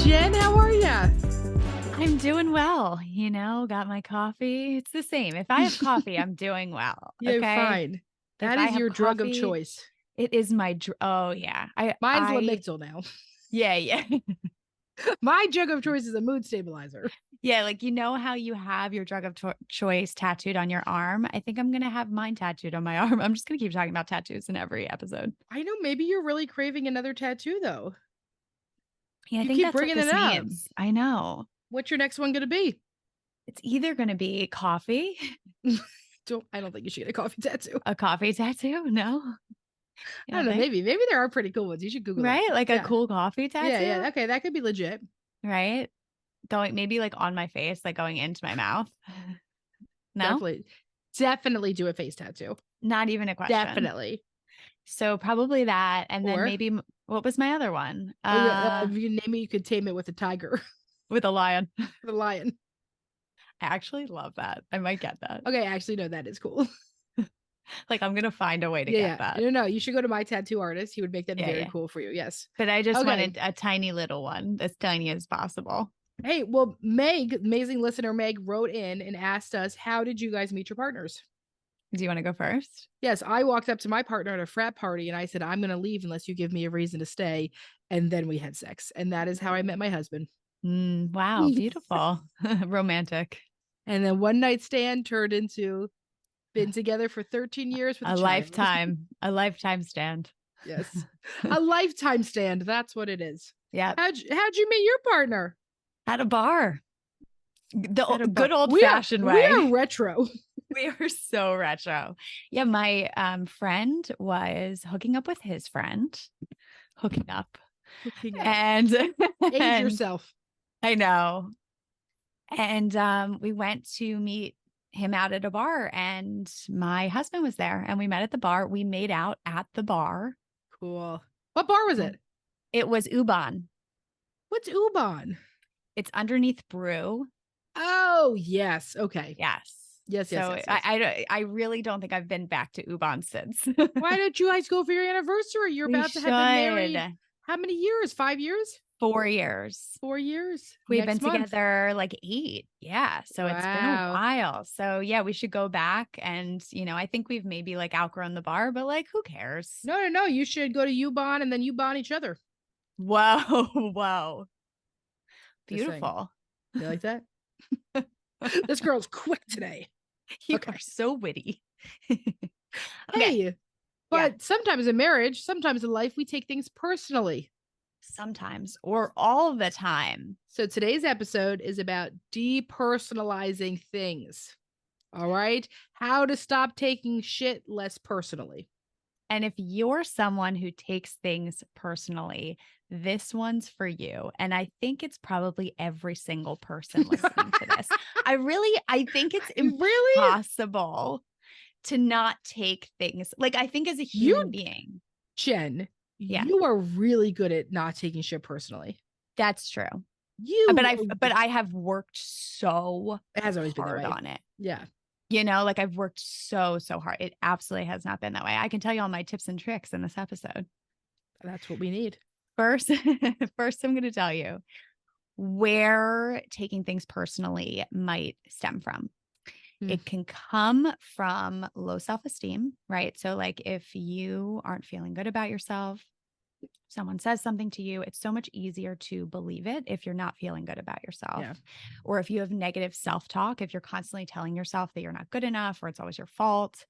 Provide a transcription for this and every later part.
Jen, how are ya? I'm doing well. Got my coffee. It's the same. If I have coffee, I'm doing well. Yeah, Okay. fine. If That I is have your drug of coffee, choice. it is my oh yeah. Mine's Lamictal now. Yeah. My drug of choice is a mood stabilizer. Yeah, like how you have your drug of choice tattooed on your arm. I think I'm going to have mine tattooed on my arm. I'm just going to keep talking about tattoos in every episode. I know, maybe you're really craving another tattoo though. Yeah, I You think keep that's what bringing this it up. means. I know. What's your next one going to be? It's either going to be coffee, I don't think you should get a coffee tattoo. a coffee tattoo. No. I don't know. Maybe there are pretty cool ones. You should Google Right? that. Like a cool coffee tattoo. Yeah. Okay, that could be legit. Right? Going maybe like on my face, like going into my mouth. No, Definitely do a face tattoo. not even a question. Definitely. So probably that, and then maybe what was my other one? If you name it, you could tame it with a tiger, with a lion. The lion. I actually love that. I might get that. Okay, actually, no, that is cool. Like I'm gonna find a way to get that. No, you should go to my tattoo artist. He would make that very cool for you. Yes, but I just wanted a tiny little one, as tiny as possible. Hey, well, Meg, amazing listener Meg, wrote in and asked us, how did you guys meet your partners? Do you want to go first? Yes, I walked up to my partner at a frat party and I said, I'm going to leave unless you give me a reason to stay. And then we had sex. And that is how I met my husband. Wow, beautiful. Romantic. And then one night stand turned into been together for 13 years with a lifetime. A lifetime stand. Yes. A lifetime stand. That's what it is. Yeah. How'd you meet your partner? At a bar. The good old fashioned way. We are retro. We are so retro. Yeah, my friend was hooking up with his friend. Hooking up. And age yourself. I know. And we went to meet him out at a bar, and my husband was there, and we met at the bar. We made out at the bar. Cool. What bar was it? It was U-Bahn. What's U-Bahn? It's underneath Brew. Oh, yes. Okay. Yes. So I really don't think I've been back to U-Bahn since. Why don't you guys go for your anniversary? You're about to have been married. How many years? 5 years? 4 years. 4 years. We've been together like 8. Yeah. So it's been a while. So yeah, we should go back. And, I think we've maybe like outgrown the bar, but like, who cares? No. You should go to U-Bahn and then U-Bahn each other. Whoa. Beautiful. You like that? This girl's quick today. You are so witty. Hey, but sometimes in marriage, sometimes in life, we take things personally. Sometimes, or all the time. So today's episode is about depersonalizing things. All right. How to stop taking shit less personally. And if you're someone who takes things personally, this one's for you. And I think it's probably every single person listening to this. I think it's impossible to not take things. Like, I think as a human being. Jen, you are really good at not taking shit personally. That's true. But I have worked so hard on it. Yeah. Like I've worked so hard. It absolutely has not been that way. I can tell you all my tips and tricks in this episode. That's what we need. First, I'm going to tell you where taking things personally might stem from. It can come from low self-esteem, right? So like if you aren't feeling good about yourself, someone says something to you, it's so much easier to believe it if you're not feeling good about yourself. Yeah. Or if you have negative self-talk, if you're constantly telling yourself that you're not good enough or it's always your fault.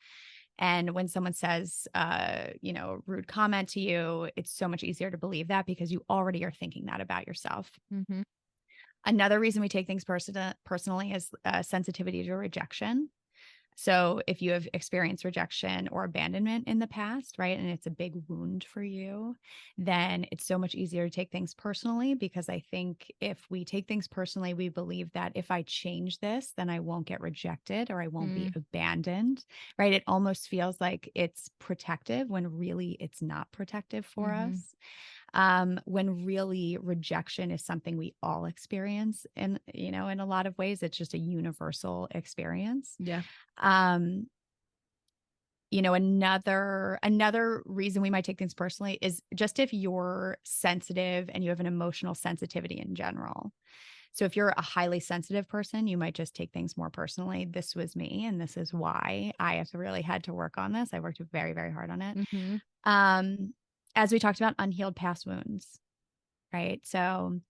And when someone says, a rude comment to you, it's so much easier to believe that because you already are thinking that about yourself. Mm-hmm. Another reason we take things personally is sensitivity to rejection. So if you have experienced rejection or abandonment in the past, right, and it's a big wound for you, then it's so much easier to take things personally because I think if we take things personally, we believe that if I change this, then I won't get rejected or I won't be abandoned, right? It almost feels like it's protective when really it's not protective for us. When really rejection is something we all experience and, in a lot of ways, it's just a universal experience. Yeah. You know, another reason we might take things personally is just if you're sensitive and you have an emotional sensitivity in general. So if you're a highly sensitive person, you might just take things more personally. This was me, and this is why I have really had to work on this. I worked very, very hard on it. As we talked about, unhealed past wounds, right? So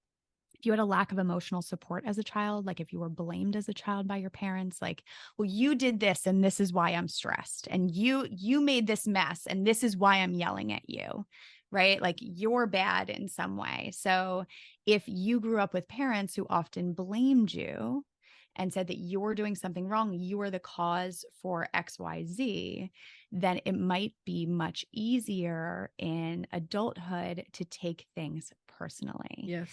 if you had a lack of emotional support as a child, like if you were blamed as a child by your parents, like, well, you did this and this is why I'm stressed, and you made this mess and this is why I'm yelling at you, right? Like you're bad in some way. So if you grew up with parents who often blamed you and said that you're doing something wrong, you are the cause for XYZ, then it might be much easier in adulthood to take things personally. Yes.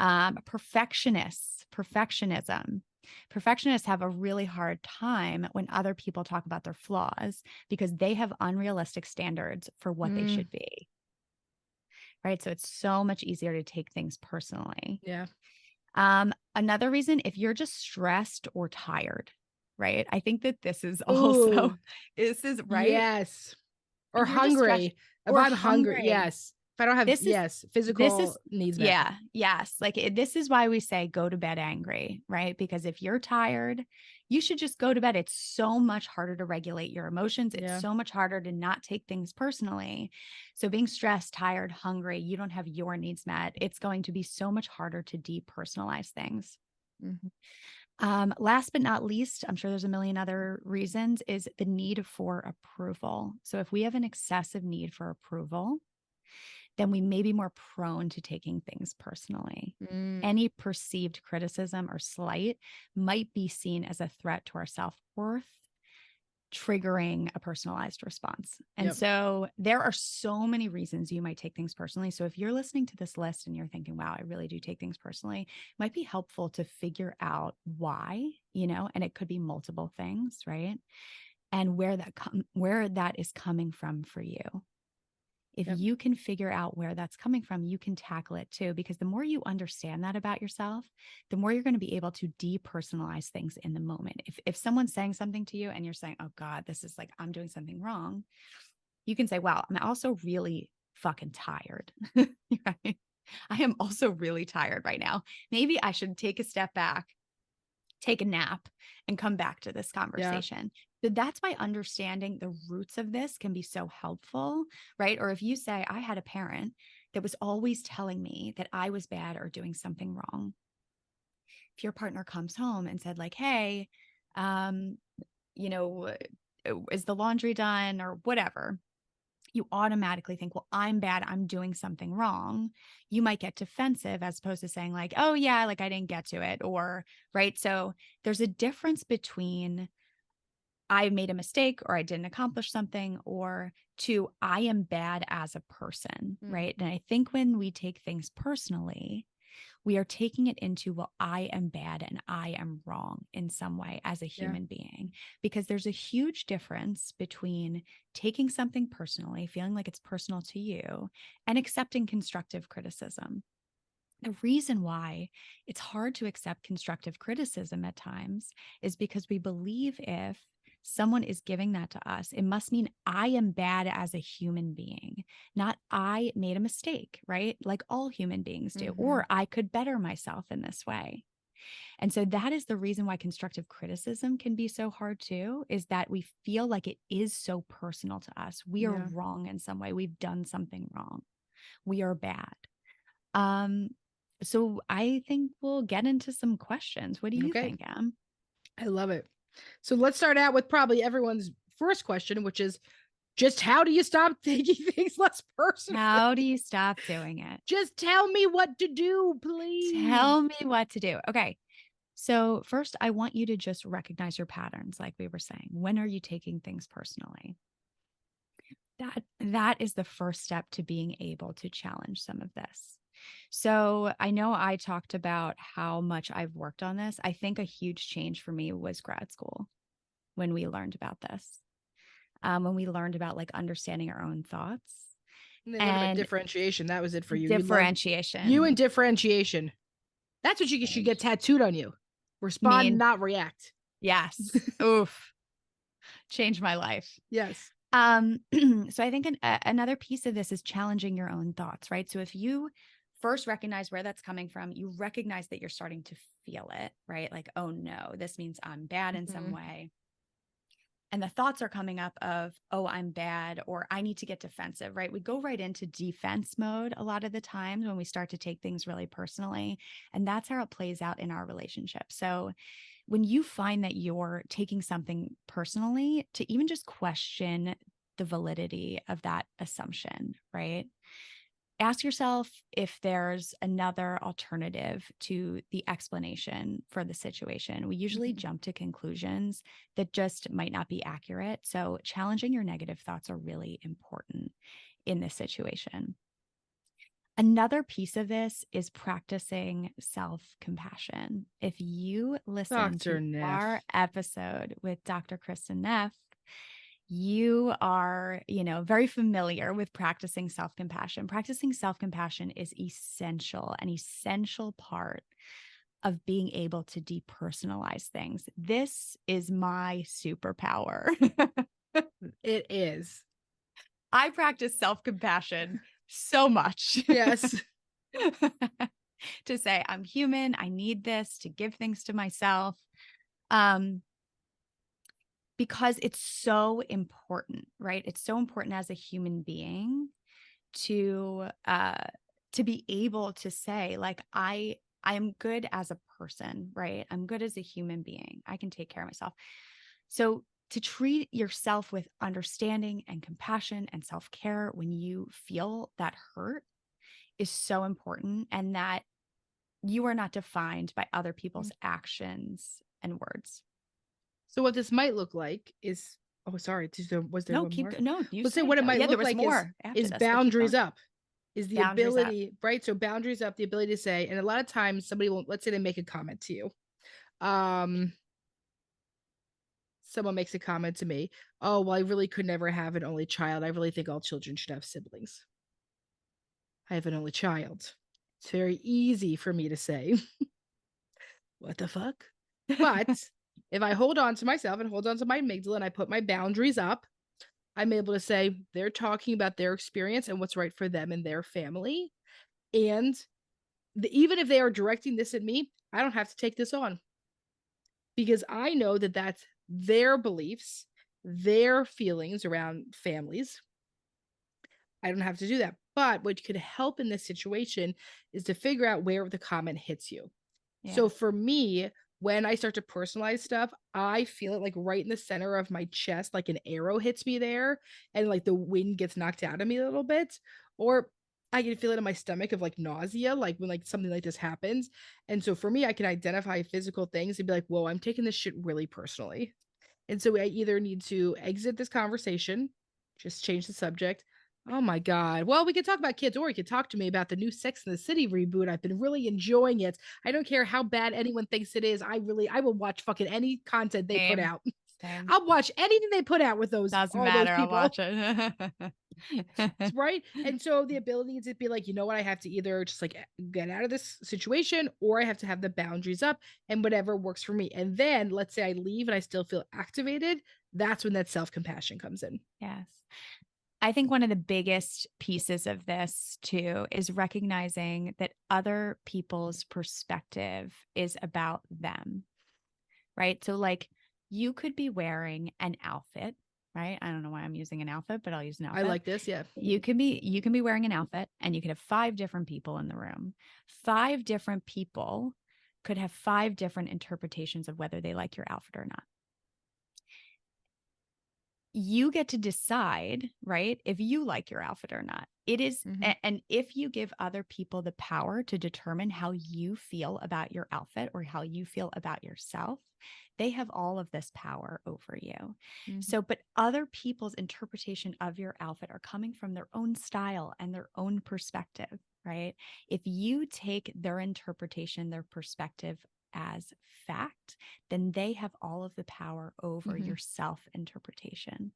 Perfectionism. Perfectionists have a really hard time when other people talk about their flaws because they have unrealistic standards for what they should be. Right. So it's so much easier to take things personally. Yeah. Another reason, if you're just stressed or tired, right? I think that this is also, this is right. Yes. Or hungry. If I'm hungry. Yes. If I don't have, physical needs met. Yeah. Yes. Like this is why we say go to bed angry, right? Because if you're tired, you should just go to bed. It's so much harder to regulate your emotions. It's so much harder to not take things personally. So being stressed, tired, hungry, you don't have your needs met. It's going to be so much harder to depersonalize things. Last but not least, I'm sure there's a million other reasons, is the need for approval. So if we have an excessive need for approval, then we may be more prone to taking things personally. Any perceived criticism or slight might be seen as a threat to our self-worth, triggering a personalized response. And so there are so many reasons you might take things personally. So if you're listening to this list and you're thinking, wow, I really do take things personally, it might be helpful to figure out why, you know, and it could be multiple things, right? And where that is coming from for you. If you can figure out where that's coming from, you can tackle it too, because the more you understand that about yourself, the more you're going to be able to depersonalize things in the moment. If someone's saying something to you and you're saying, oh God, this is like, I'm doing something wrong, you can say, wow, I'm also really fucking tired. Right? I am also really tired right now. Maybe I should take a step back, take a nap, and come back to this conversation. So that's why understanding the roots of this can be so helpful, right? Or if you say, I had a parent that was always telling me that I was bad or doing something wrong. If your partner comes home and said like, hey, you know, is the laundry done or whatever, you automatically think, well, I'm bad, I'm doing something wrong. You might get defensive as opposed to saying like, oh yeah, like I didn't get to it, or right. So there's a difference between I made a mistake or I didn't accomplish something, or to I am bad as a person, right? And I think when we take things personally, we are taking it into, well, I am bad and I am wrong in some way as a human being, because there's a huge difference between taking something personally, feeling like it's personal to you, and accepting constructive criticism. The reason why it's hard to accept constructive criticism at times is because we believe if someone is giving that to us, it must mean I am bad as a human being, not I made a mistake, right? Like all human beings do, or I could better myself in this way. And so that is the reason why constructive criticism can be so hard too, is that we feel like it is so personal to us. We are wrong in some way. We've done something wrong. We are bad. So I think we'll get into some questions. What do you think, Em? I love it. So let's start out with probably everyone's first question, which is just how do you stop taking things less personal? How do you stop doing it? Just tell me what to do, please. Tell me what to do. Okay. So first, I want you to just recognize your patterns, like we were saying. When are you taking things personally? That is the first step to being able to challenge some of this. So I know I talked about how much I've worked on this. I think a huge change for me was grad school when we learned about this, when we learned about like understanding our own thoughts. And differentiation. That was it for you. Differentiation. You and differentiation. That's what you should get tattooed on you. Respond, not react. Yes. Oof. Changed my life. Yes. So I think another piece of this is challenging your own thoughts, right? So if you first recognize where that's coming from, you recognize that you're starting to feel it, right? Like, oh no, this means I'm bad in some way. And the thoughts are coming up of, oh, I'm bad, or I need to get defensive, right? We go right into defense mode a lot of the times when we start to take things really personally. And that's how it plays out in our relationship. So when you find that you're taking something personally, to even just question the validity of that assumption, right? Ask yourself if there's another alternative to the explanation for the situation. We usually jump to conclusions that just might not be accurate. So challenging your negative thoughts are really important in this situation. Another piece of this is practicing self-compassion. If you listen Dr. to Neff. our episode with Dr. Kristen Neff, you are, very familiar with practicing self-compassion. Practicing self-compassion is an essential part of being able to depersonalize things. This is my superpower. It is. I practice self-compassion so much. Yes. To say, I'm human, I need this, to give things to myself. Because it's so important, right? It's so important as a human being to be able to say, like, I am good as a person, right? I'm good as a human being. I can take care of myself. So to treat yourself with understanding and compassion and self-care when you feel that hurt is so important, and that you are not defined by other people's actions and words. So what this might look like is, oh, sorry, was there one more? No, you Let's say say what it go. might Yeah, there look was like more after is this, but keep boundaries going. up. Is the Boundaries up. ability, right? So boundaries up, the ability to say, and a lot of times somebody will, let's say they make a comment to you. Someone makes a comment to me, oh, well, I really could never have an only child. I really think all children should have siblings. I have an only child. It's very easy for me to say, what the fuck? But if I hold on to myself and hold on to my amygdala and I put my boundaries up, I'm able to say they're talking about their experience and what's right for them and their family. And even if they are directing this at me, I don't have to take this on, because I know that that's their beliefs, their feelings around families. I don't have to do that. But what could help in this situation is to figure out where the comment hits you. Yeah. So for me, when I start to personalize stuff, I feel it like right in the center of my chest, like an arrow hits me there, and like the wind gets knocked out of me a little bit. Or I can feel it in my stomach of like nausea, like when like something like this happens. And so for me, I can identify physical things and be like, whoa, I'm taking this shit really personally. And so I either need to exit this conversation, just change the subject. Oh my God. Well, we could talk about kids, or you could talk to me about the new Sex and the City reboot. I've been really enjoying it. I don't care how bad anyone thinks it is. I will watch fucking any content they put out. Same. I'll watch anything they put out with all Doesn't those matter. I'll people. watch it. Right. And so the ability to be like, you know what, I have to either just like get out of this situation, or I have to have the boundaries up and whatever works for me. And then let's say I leave and I still feel activated. That's when that self-compassion comes in. Yes. I think one of the biggest pieces of this too is recognizing that other people's perspective is about them, right? So like you could be wearing an outfit, right? I don't know why I'm using an outfit, but I'll use an outfit. I like this. Yeah. You can be wearing an outfit, and you could have 5 different people in the room. 5 different people could have 5 different interpretations of whether they like your outfit or not. You get to decide, right, if you like your outfit or not. It is, and if you give other people the power to determine how you feel about your outfit or how you feel about yourself, they have all of this power over you. So, but other people's interpretation of your outfit are coming from their own style and their own perspective, right? If you take their interpretation, their perspective as fact, then they have all of the power over your self-interpretation.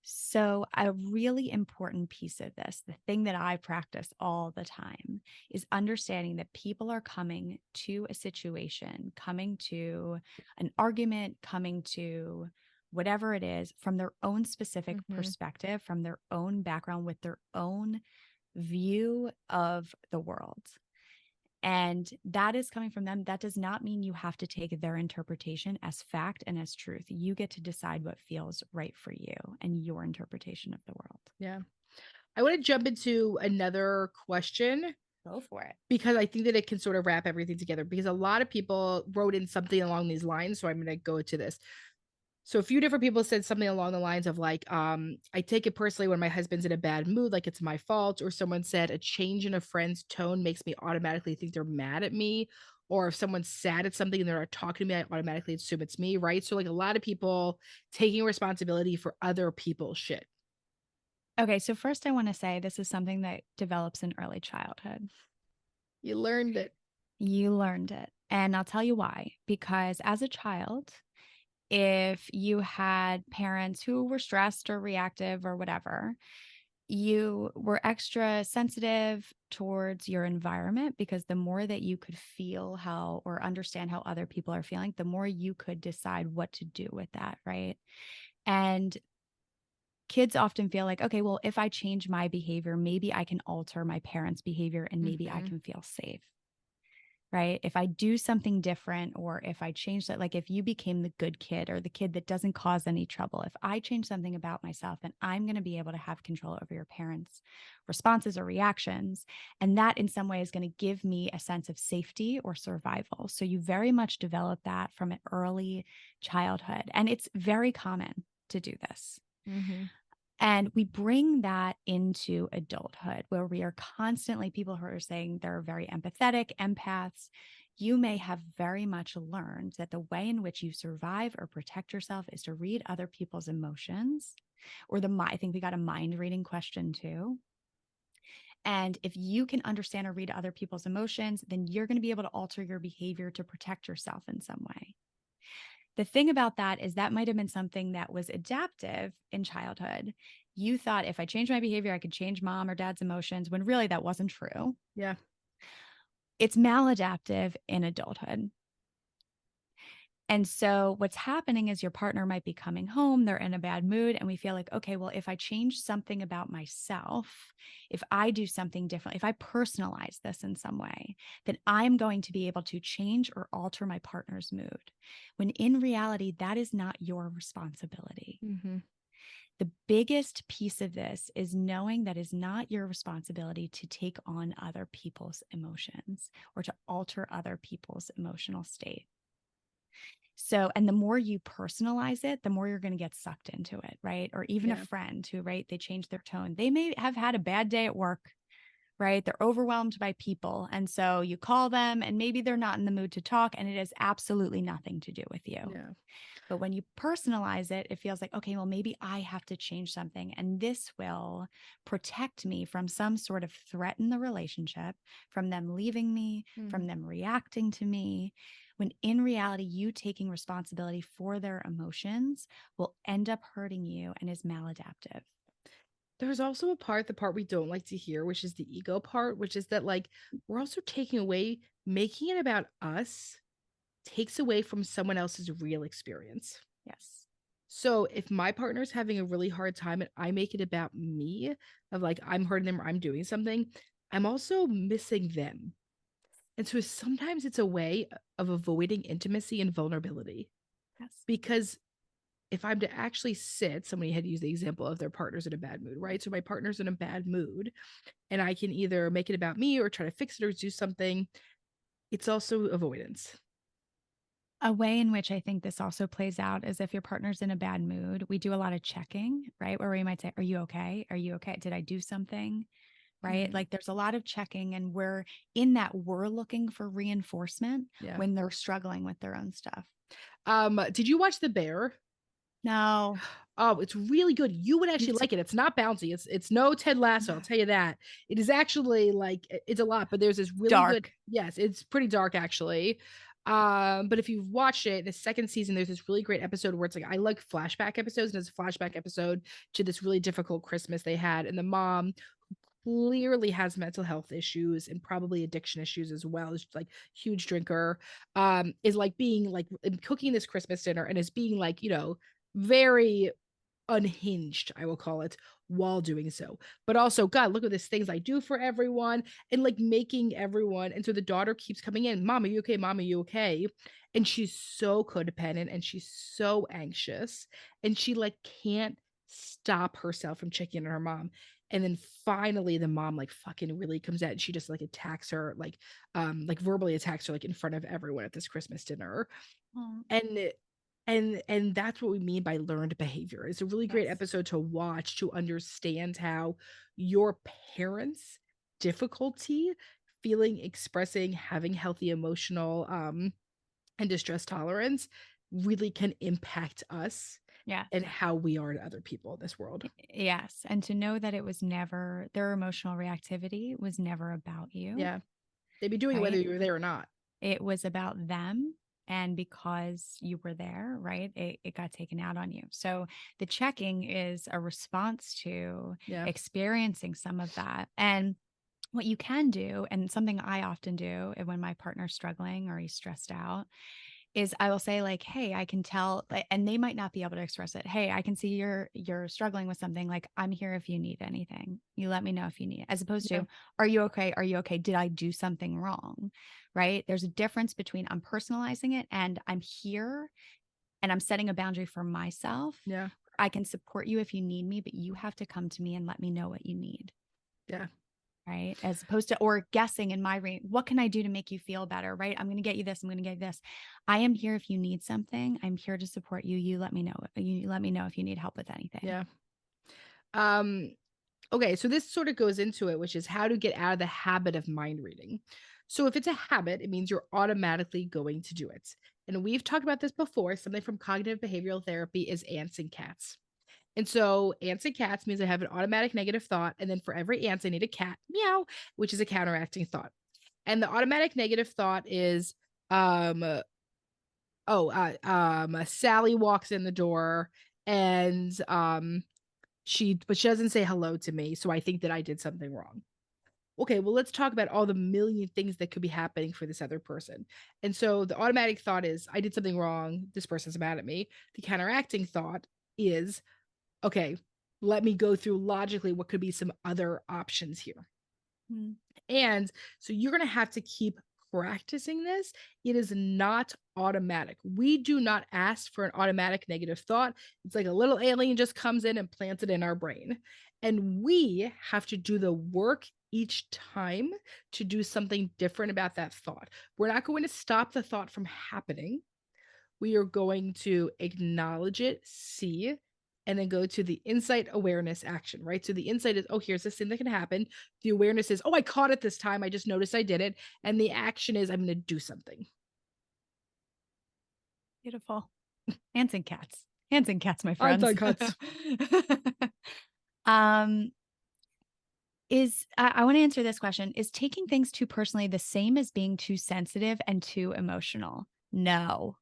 So a really important piece of this, the thing that I practice all the time, is understanding that people are coming to a situation, coming to an argument, coming to whatever it is, from their own specific Mhm. perspective, from their own background, with their own view of the world. And that is coming from them. That does not mean you have to take their interpretation as fact and as truth. You get to decide what feels right for you and your interpretation of the world. Yeah. I want to jump into another question Go for it. because I think that it can sort of wrap everything together because a lot of people wrote in something along these lines. So I'm going to go to this. So a few different people said something along the lines of like, I take it personally when my husband's in a bad mood, like it's my fault. Or someone said a change in a friend's tone makes me automatically think they're mad at me. Or if someone's sad at something and they're not talking to me, I automatically assume it's me, right? So like a lot of people taking responsibility for other people's shit. Okay, so first I want to say this is something that develops in early childhood. You learned it. You learned it. And I'll tell you why. Because as a child, if you had parents who were stressed or reactive or whatever, you were extra sensitive towards your environment because the more that you could feel how or understand how other people are feeling, the more you could decide what to do with that, right? And kids often feel like, okay, well, if I change my behavior, maybe I can alter my parents' behavior and maybe I Mhm. can feel safe. Right. If I do something different, or if I change that, like if you became the good kid or the kid that doesn't cause any trouble, if I change something about myself, then I'm going to be able to have control over your parents' responses or reactions. And that in some way is going to give me a sense of safety or survival. So you very much develop that from an early childhood. And it's very common to do this. Mhm. And we bring that into adulthood where we are constantly, people who are saying they're very empathetic, empaths. You may have very much learned that the way in which you survive or protect yourself is to read other people's emotions, or I think we got a mind reading question too. And if you can understand or read other people's emotions, then you're going to be able to alter your behavior to protect yourself in some way. The thing about that is that might have been something that was adaptive in childhood. You thought if I changed my behavior, I could change mom or dad's emotions, when really that wasn't true. Yeah. It's maladaptive in adulthood. And so what's happening is your partner might be coming home, they're in a bad mood, and we feel like, okay, well, if I change something about myself, if I do something different, if I personalize this in some way, then I'm going to be able to change or alter my partner's mood. When in reality, that is not your responsibility. Mhm. The biggest piece of this is knowing that is not your responsibility to take on other people's emotions or to alter other people's emotional state. So, and the more you personalize it, the more you're going to get sucked into it, right? Or even a Yeah. friend who, right, they change their tone. They may have had a bad day at work, right? They're overwhelmed by people. And so you call them and maybe they're not in the mood to talk, and it has absolutely nothing to do with you. Yeah. But when you personalize it, it feels like, okay, well, maybe I have to change something. And this will protect me from some sort of threat in the relationship, from them leaving me, from Mhm. them reacting to me. When in reality, you taking responsibility for their emotions will end up hurting you and is maladaptive. There's also the part we don't like to hear, which is the ego part, which is that like we're also taking away, making it about us takes away from someone else's real experience. Yes. So if my partner's having a really hard time and I make it about me, of like I'm hurting them or I'm doing something, I'm also missing them. And so sometimes it's a way of avoiding intimacy and vulnerability. Yes. Because if I'm to actually sit, somebody had used the example of their partner's in a bad mood, right? So my partner's in a bad mood and I can either make it about me or try to fix it or do something. It's also avoidance. A way in which I think this also plays out is if your partner's in a bad mood, we do a lot of checking, right? Where we might say, are you okay? Are you okay? Did I do something? Right? Mhm. Like there's a lot of checking, and we're looking for reinforcement Yeah. when they're struggling with their own stuff. Did you watch The Bear? No, Oh, it's really good. You would me actually too. like it. It's not bouncy. It's no Ted Lasso, I'll tell you that. It is actually like it's a lot, but there's this really good. Dark. Yes, it's pretty dark actually. But if you've watched it, the second season, there's this really great episode where it's like I like flashback episodes, and it's a flashback episode to this really difficult Christmas they had, and the mom clearly has mental health issues and probably addiction issues as well. Is like huge drinker. Is like being like cooking this Christmas dinner and is being like very unhinged, I will call it, while doing so. But also, God, look at these things I do for everyone, and like making everyone. And so the daughter keeps coming in, Mom, are you okay? Mom, are you okay? And she's so codependent and she's so anxious. And she like can't stop herself from checking in on her mom. And then finally the mom like fucking really comes out and she just like attacks her, like verbally attacks her like in front of everyone at this Christmas dinner. Oh, And and that's what we mean by learned behavior. It's a really great yes. episode to watch to understand how your parents' difficulty feeling, expressing, having healthy emotional and distress tolerance really can impact us Yes. and how we are to other people in this world. Yes. And to know that it was never, their emotional reactivity was never about you, Yeah. They'd be doing it whether right? you were there or not. It was about them. And because you were there, right, it got taken out on you. So the checking is a response to Yeah. experiencing some of that. And what you can do, and something I often do when my partner's struggling or he's stressed out, is I will say like, "Hey, I can tell," and they might not be able to express it. "Hey, I can see you're struggling with something. Like, I'm here if you need anything. You let me know if you need it." As opposed Yeah. to, "Are you okay? Are you okay? Did I do something wrong?" Right? There's a difference between I'm personalizing it and I'm here and I'm setting a boundary for myself. Yeah. I can support you if you need me, but you have to come to me and let me know what you need. Yeah. Right. As opposed to, or guessing in my range, what can I do to make you feel better? Right. I'm going to get you this. I'm going to get you this. I am here if you need something. I'm here to support you. You let me know. You let me know if you need help with anything. Yeah. Um Okay, so this sort of goes into it, which is how to get out of the habit of mind reading. So if it's a habit, it means you're automatically going to do it. And we've talked about this before. Something from cognitive behavioral therapy is ants and cats. And so ants and cats means I have an automatic negative thought. And then for every ant, I need a cat, meow, which is a counteracting thought. And the automatic negative thought is, um, Sally walks in the door and but she doesn't say hello to me, so I think that I did something wrong. Okay, well, let's talk about all the million things that could be happening for this other person. And so the automatic thought is, I did something wrong. This person's mad at me. The counteracting thought is, okay, let me go through logically what could be some other options here. Mm. And so you're going to have to keep practicing this. It is not automatic. We do not ask for an automatic negative thought. It's like a little alien just comes in and plants it in our brain. And we have to do the work each time to do something different about that thought. We're not going to stop the thought from happening. We are going to acknowledge it, see, and then go to the insight awareness action, right? So the insight is, oh, here's this thing that can happen. The awareness is, oh, I caught it this time. I just noticed I did it. And the action is, I'm going to do something. Beautiful. Ants and cats. Ants and cats, my Ants friends. and cats. um, I want to answer this question. Is taking things too personally the same as being too sensitive and too emotional? No.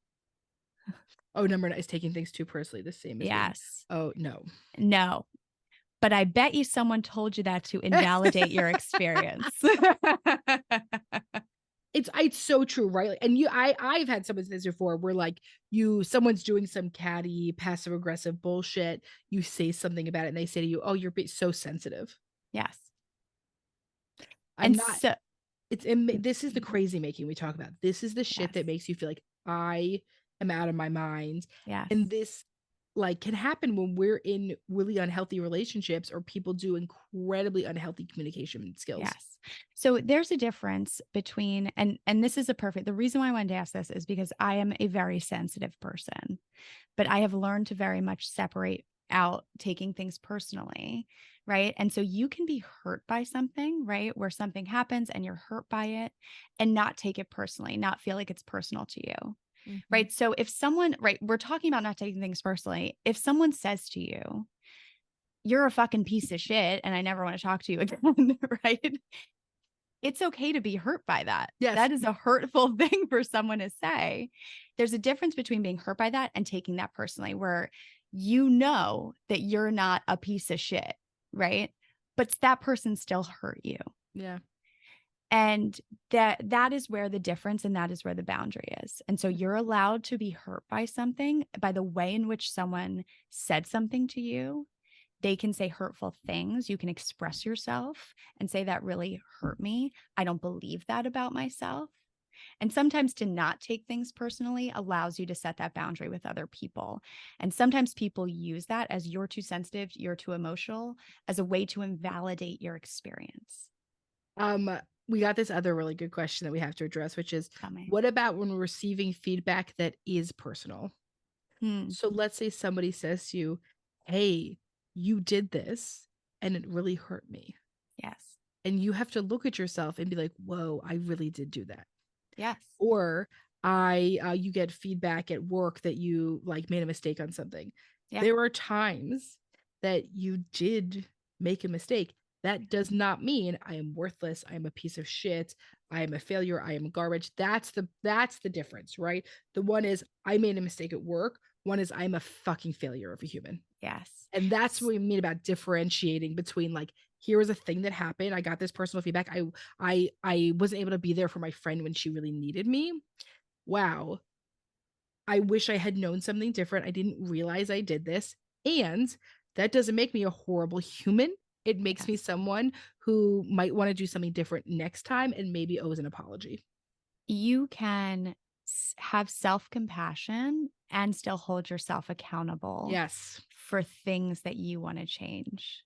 Oh, number 9 is taking things too personally, the same as being. Yes. Oh, no. No. But I bet you someone told you that to invalidate your experience. It's so true, right? And I've had someone say this before where like someone's doing some catty passive aggressive bullshit, you say something about it and they say to you, oh, you're so sensitive. Yes. I'm And not. so, This is the crazy making we talk about. This is the shit yes. that makes you feel like I am out of my mind. Yes. And this like can happen when we're in really unhealthy relationships or people do incredibly unhealthy communication skills. Yes. So there's a difference between, and this is the reason why I wanted to ask this is because I am a very sensitive person, but I have learned to very much separate out taking things personally. Right. And so you can be hurt by something, right? Where something happens and you're hurt by it and not take it personally, not feel like it's personal to you. Mhm. Right. So if someone, right, we're talking about not taking things personally. If someone says to you, you're a fucking piece of shit and I never want to talk to you again, right? It's okay to be hurt by that. Yes. That is a hurtful thing for someone to say. There's a difference between being hurt by that and taking that personally, where you know that you're not a piece of shit, right? But that person still hurt you. Yeah. And that is where the difference, and that is where the boundary is. And so you're allowed to be hurt by something, by the way in which someone said something to you. They can say hurtful things. You can express yourself and say, that really hurt me. I don't believe that about myself. And sometimes to not take things personally allows you to set that boundary with other people. And sometimes people use that as, you're too sensitive, you're too emotional, as a way to invalidate your experience. We got this other really good question that we have to address, which is, Tell me. what about when we're receiving feedback that is personal? So let's say somebody says to you, hey, you did this and it really hurt me. Yes. And you have to look at yourself and be like, whoa, I really did do that. Yes. Or you get feedback at work that you like made a mistake on something. Yeah. There are times that you did make a mistake. That does not mean I am worthless. I am a piece of shit. I am a failure. I am garbage. That's the difference, right? The one is I made a mistake at work. One is I'm a fucking failure of a human. Yes. And that's what we mean about differentiating between, like, here was a thing that happened. I got this personal feedback. I wasn't able to be there for my friend when she really needed me. Wow. I wish I had known something different. I didn't realize I did this. And that doesn't make me a horrible human. It makes me someone who might want to do something different next time and maybe owes an apology. You can have self-compassion and still hold yourself accountable. Yes. For things that you want to change.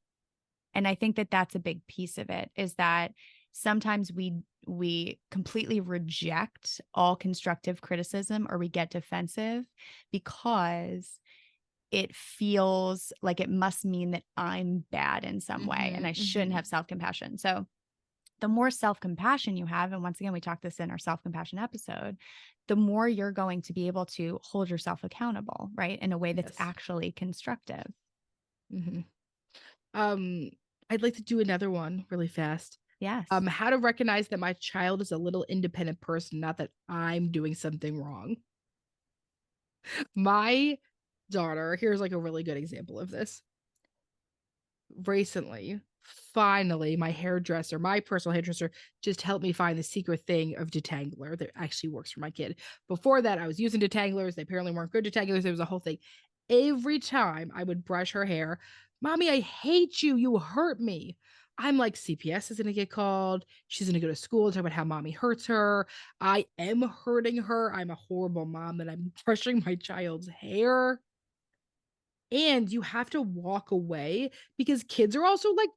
And I think that that's a big piece of it, is that sometimes we completely reject all constructive criticism, or we get defensive because it feels like it must mean that I'm bad in some way and I shouldn't have self-compassion. So the more self-compassion you have, and once again, we talked this in our self-compassion episode, the more you're going to be able to hold yourself accountable, right? In a way that's actually constructive. I'd like to do another one really fast. Yes. How to recognize that my child is a little independent person, not that I'm doing something wrong. My daughter, here's like a really good example of this. Recently, finally, my personal hairdresser, just helped me find the secret thing of detangler that actually works for my kid. Before that, I was using detanglers. They apparently weren't good detanglers. There was a whole thing. Every time I would brush her hair, Mommy, I hate you. You hurt me. I'm like, CPS is going to get called. She's going to go to school and talk about how Mommy hurts her. I am hurting her. I'm a horrible mom that I'm brushing my child's hair. And you have to walk away because kids are also like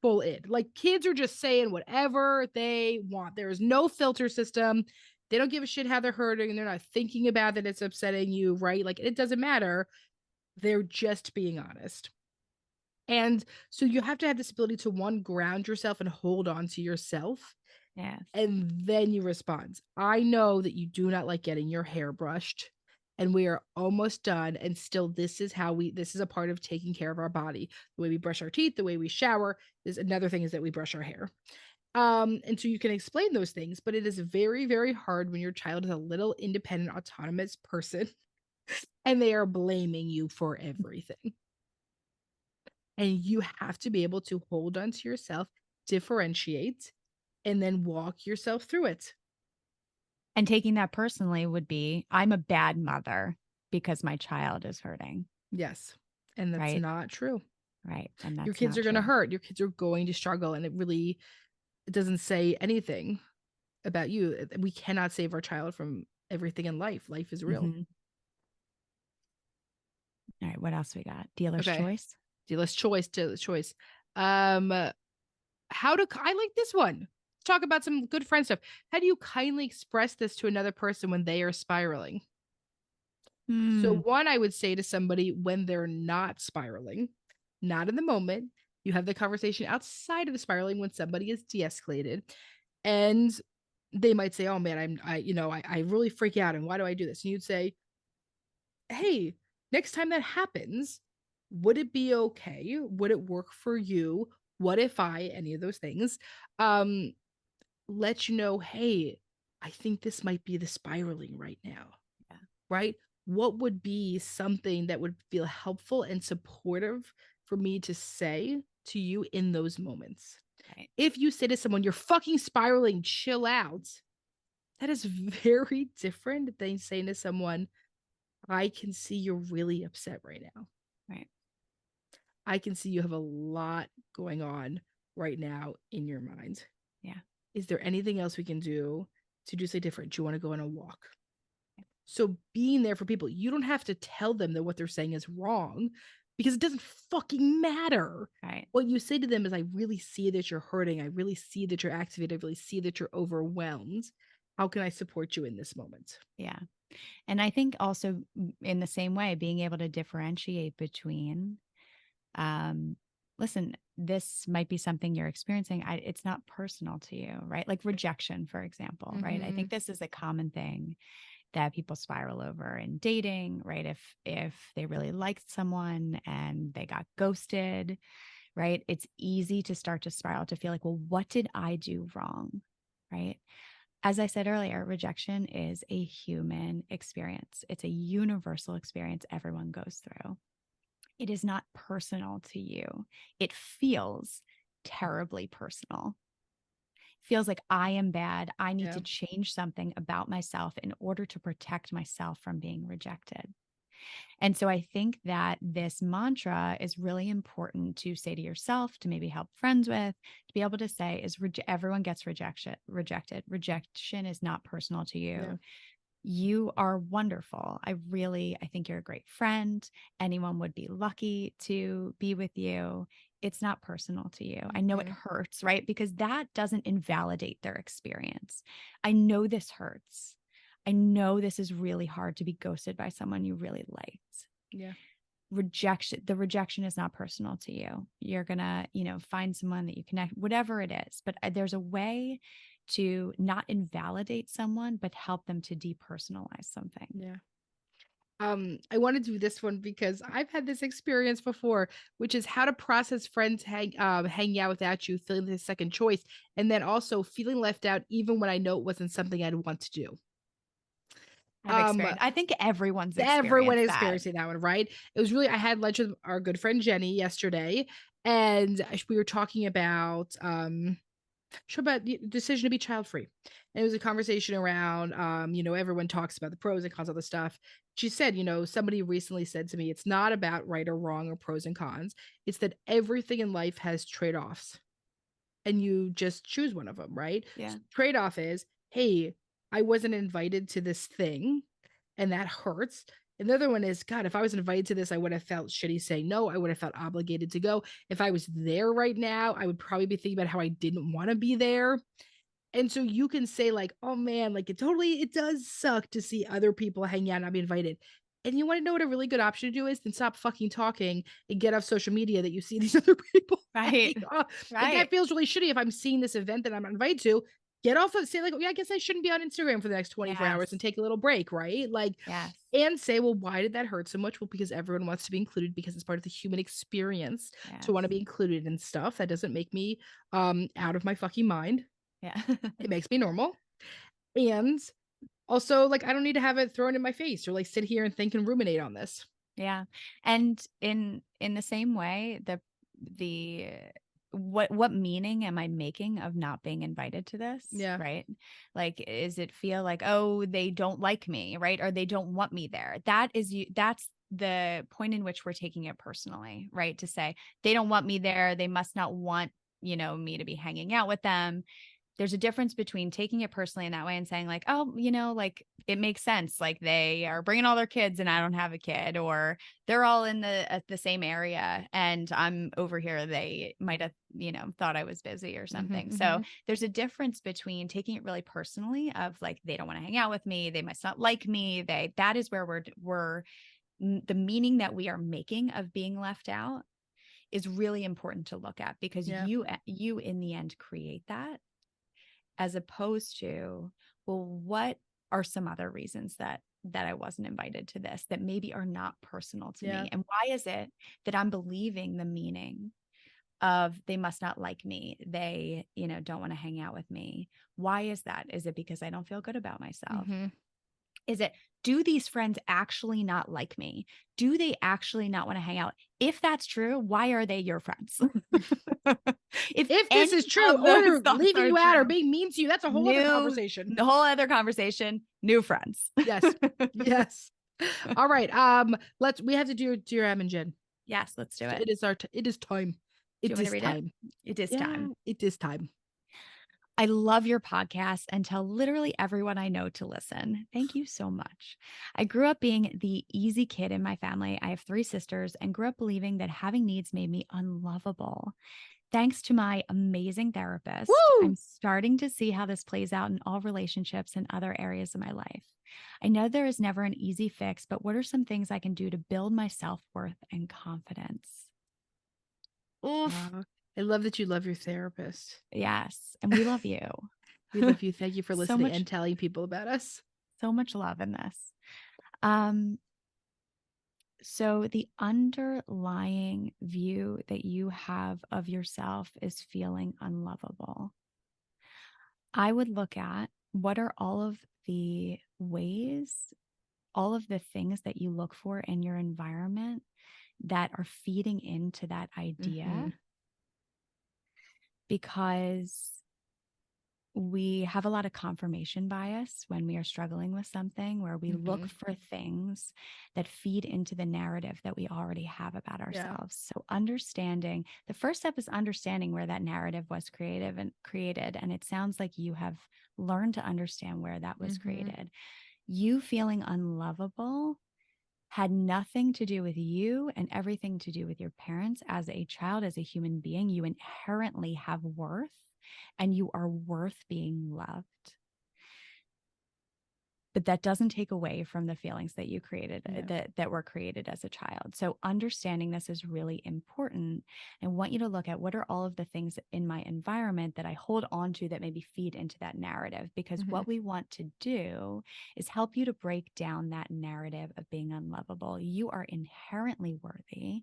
full in. Like, kids are just saying whatever they want. There is no filter system. They don't give a shit how they're hurting, and they're not thinking about that it's upsetting you, right? Like, it doesn't matter. They're just being honest. And so you have to have this ability to, one, ground yourself and hold on to yourself. Yes. And then you respond. I know that you do not like getting your hair brushed, and we are almost done. And still, this is a part of taking care of our body. The way we brush our teeth, the way we shower. There's another thing is that we brush our hair. And so you can explain those things, but it is very, very hard when your child is a little independent, autonomous person and they are blaming you for everything. And you have to be able to hold on to yourself, differentiate, and then walk yourself through it. And taking that personally would be, I'm a bad mother because my child is hurting. Yes. And that's not true. Right. And that's your kids are going to hurt. Your kids are going to struggle. And it doesn't say anything about you. We cannot save our child from everything in life. Life is real. All right. What else we got? Dealer's choice. Dealer's choice. I like this one. Talk about some good friend stuff. How do you kindly express this to another person when they are spiraling? So one, I would say to somebody when they're not spiraling, not in the moment, you have the conversation outside of the spiraling when somebody is de-escalated, and they might say, oh man, I really freak out. And why do I do this? And you'd say, hey, next time that happens, would it be okay? Would it work for you? What if any of those things, let you know, hey, I think this might be the spiraling right now. Yeah. Right? What would be something that would feel helpful and supportive for me to say to you in those moments? Right. If you say to someone, you're fucking spiraling, chill out, that is very different than saying to someone, I can see you're really upset right now. Right. I can see you have a lot going on right now in your mind. Yeah. Is there anything else we can do to do something different? Do you want to go on a walk? So being there for people, you don't have to tell them that what they're saying is wrong because it doesn't fucking matter. Right. What you say to them is, I really see that you're hurting. I really see that you're activated. I really see that you're overwhelmed. How can I support you in this moment? Yeah. And I think also in the same way, being able to differentiate between, listen, this might be something you're experiencing. It's not personal to you, right? Like rejection, for example, right? I think this is a common thing that people spiral over in dating, right? If they really liked someone and they got ghosted, right? It's easy to start to spiral, to feel like, well, what did I do wrong? Right? As I said earlier, rejection is a human experience. It's a universal experience everyone goes through. It is not personal to you. It feels terribly personal. Feels like I am bad. I need to change something about myself in order to protect myself from being rejected. And so I think that this mantra is really important to say to yourself, to maybe help friends with, to be able to say is everyone gets rejected. Rejection is not personal to you. Yeah. You are wonderful. I think you're a great friend. Anyone would be lucky to be with you. It's not personal to you. I know it hurts, right? Because that doesn't invalidate their experience. I know this hurts. I know this is really hard to be ghosted by someone you really liked. Yeah. The rejection is not personal to you. You're going to, find someone that you connect, whatever it is. But there's a way to not invalidate someone, but help them to depersonalize something. Yeah. I want to do this one because I've had this experience before, which is how to process friends hanging out without you, feeling the second choice, and then also feeling left out even when I know it wasn't something I'd want to do. I think everyone's Everyone experienced is that. experiencing that one, right? It was really, I had lunch with our good friend Jenny yesterday, and we were talking about the decision to be child free. And it was a conversation around everyone talks about the pros and cons of the stuff. She said, somebody recently said to me, it's not about right or wrong or pros and cons. It's that everything in life has trade-offs and you just choose one of them, right? Yeah. So trade-off is, hey, I wasn't invited to this thing and that hurts. And the other one is, God, if I was invited to this, I would have felt shitty saying no. I would have felt obligated to go. If I was there right now, I would probably be thinking about how I didn't want to be there. And so you can say like, oh man, like it does suck to see other people hanging out and not be invited. And you want to know what a really good option to do is? Then stop fucking talking and get off social media that you see these other people. Right. Like that feels really shitty if I'm seeing this event that I'm not invited to. Get off of say like, oh, yeah, I guess I shouldn't be on Instagram for the next 24 hours and take a little break, right? Like, and say, well, why did that hurt so much? Well, because everyone wants to be included because it's part of the human experience to want to be included in stuff. That doesn't make me out of my fucking mind. Yeah. It makes me normal. And also, like, I don't need to have it thrown in my face or like sit here and think and ruminate on this. Yeah. And in the same way, what meaning am I making of not being invited to this? Yeah. Right. Like, is it feel like, oh, they don't like me, right? Or they don't want me there. That's the point in which we're taking it personally, right? To say they don't want me there. They must not want, me to be hanging out with them. There's a difference between taking it personally in that way and saying like, oh, like it makes sense. Like they are bringing all their kids and I don't have a kid, or they're all in the same area and I'm over here. They might have, thought I was busy or something. So there's a difference between taking it really personally of like, they don't want to hang out with me. They must not like me. That is where we're the meaning that we are making of being left out is really important to look at because you in the end create that. As opposed to, well, what are some other reasons that I wasn't invited to this that maybe are not personal to me? And why is it that I'm believing the meaning of they must not like me? They, don't want to hang out with me. Why is that? Is it because I don't feel good about myself? Is it, do these friends actually not like me? Do they actually not want to hang out? If that's true, why are they your friends? If this any is true, of those or thoughts leaving are you out or true, being mean to you, that's a whole other conversation. the whole other conversation, new friends. Yes. Yes. All right. We have to do Dear Em and Jen. Yes, let's do it. It is it is time. Do you It want me to is read it? time. It is Yeah, time. it is time. I love your podcast and tell literally everyone I know to listen. Thank you so much. I grew up being the easy kid in my family. I have 3 sisters and grew up believing that having needs made me unlovable. Thanks to my amazing therapist, I'm Woo! starting to see how this plays out in all relationships and other areas of my life. I know there is never an easy fix, but what are some things I can do to build my self-worth and confidence? Oof. I love that you love your therapist. Yes. And we love you. We love you. Thank you for So listening much, and telling people about us. so much love in this. So the underlying view that you have of yourself is feeling unlovable. I would look at what are all of the ways, all of the things that you look for in your environment that are feeding into that idea, because we have a lot of confirmation bias when we are struggling with something, where we look for things that feed into the narrative that we already have about ourselves. So understanding, the first step is understanding where that narrative was created. And it sounds like you have learned to understand where that was created. You feeling unlovable had nothing to do with you and everything to do with your parents. As a child, as a human being, you inherently have worth. And you are worth being loved. But that doesn't take away from the feelings that you created, that were created as a child. So understanding this is really important. I want you to look at what are all of the things in my environment that I hold on to that maybe feed into that narrative, because what we want to do is help you to break down that narrative of being unlovable. You are inherently worthy.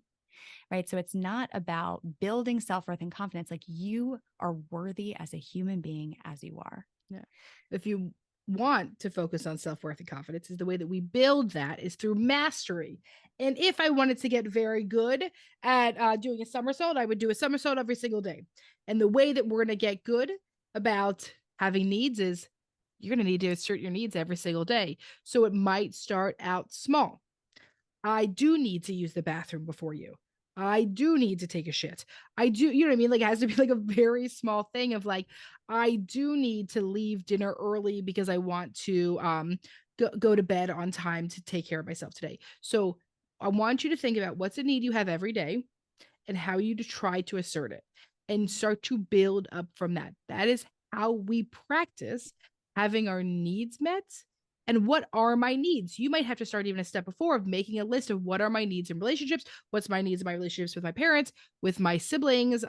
Right. So it's not about building self-worth and confidence. Like, you are worthy as a human being as you are. Yeah. If you want to focus on self-worth and confidence, is the way that we build that is through mastery. And if I wanted to get very good at doing a somersault, I would do a somersault every single day. And the way that we're going to get good about having needs is you're going to need to assert your needs every single day. So it might start out small. I do need to use the bathroom before you. I do need to take a shit. I do, you know what I mean? Like, it has to be like a very small thing of like, I do need to leave dinner early because I want to go to bed on time to take care of myself today. So I want you to think about what's a need you have every day and how you to try to assert it and start to build up from that. That is how we practice having our needs met. And what are my needs? You might have to start even a step before of making a list of what are my needs in relationships, what's my needs in my relationships with my parents, with my siblings,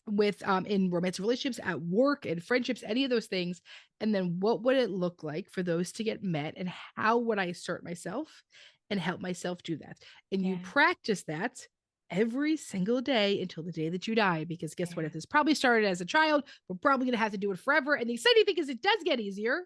with in romantic relationships, at work, and friendships, any of those things. And then what would it look like for those to get met, and how would I assert myself and help myself do that? And you practice that every single day until the day that you die, because guess what? If this probably started as a child, we're probably going to have to do it forever. And the exciting thing is it does get easier,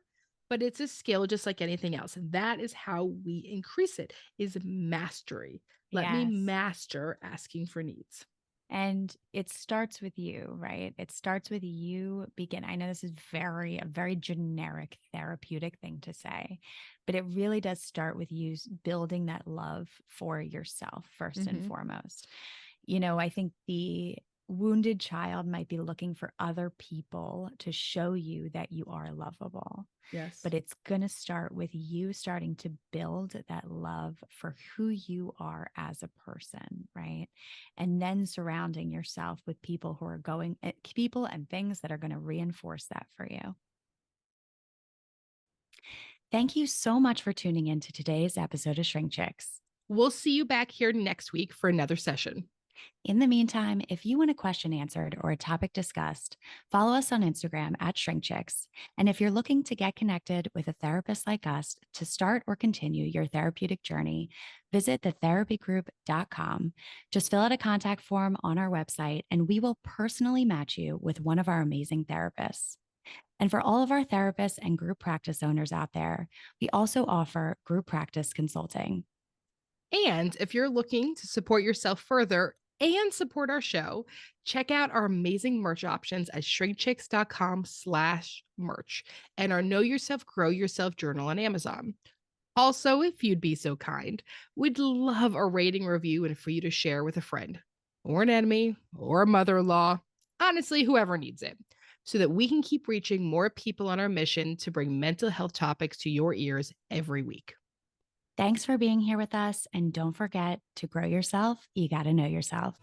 but it's a skill just like anything else. And that is how we increase it, is mastery. Let me master asking for needs. And it starts with you, right? It starts with you begin. I know this is a very generic therapeutic thing to say, but it really does start with you building that love for yourself first and foremost. You know, I think the wounded child might be looking for other people to show you that you are lovable. Yes. But it's going to start with you starting to build that love for who you are as a person, right? And then surrounding yourself with people who are people and things that are going to reinforce that for you. Thank you so much for tuning in to today's episode of Shrink Chicks. We'll see you back here next week for another session. In the meantime, if you want a question answered or a topic discussed, follow us on Instagram at ShrinkChicks. And if you're looking to get connected with a therapist like us to start or continue your therapeutic journey, visit thetherapygroup.com. Just fill out a contact form on our website, and we will personally match you with one of our amazing therapists. And for all of our therapists and group practice owners out there, we also offer group practice consulting. And if you're looking to support yourself further and support our show, check out our amazing merch options at shrinkchicks.com/merch and our Know Yourself, Grow Yourself journal on Amazon. Also, if you'd be so kind, we'd love a rating review and for you to share with a friend or an enemy or a mother-in-law, honestly, whoever needs it, so that we can keep reaching more people on our mission to bring mental health topics to your ears every week. Thanks for being here with us. And don't forget to grow yourself. You got to know yourself.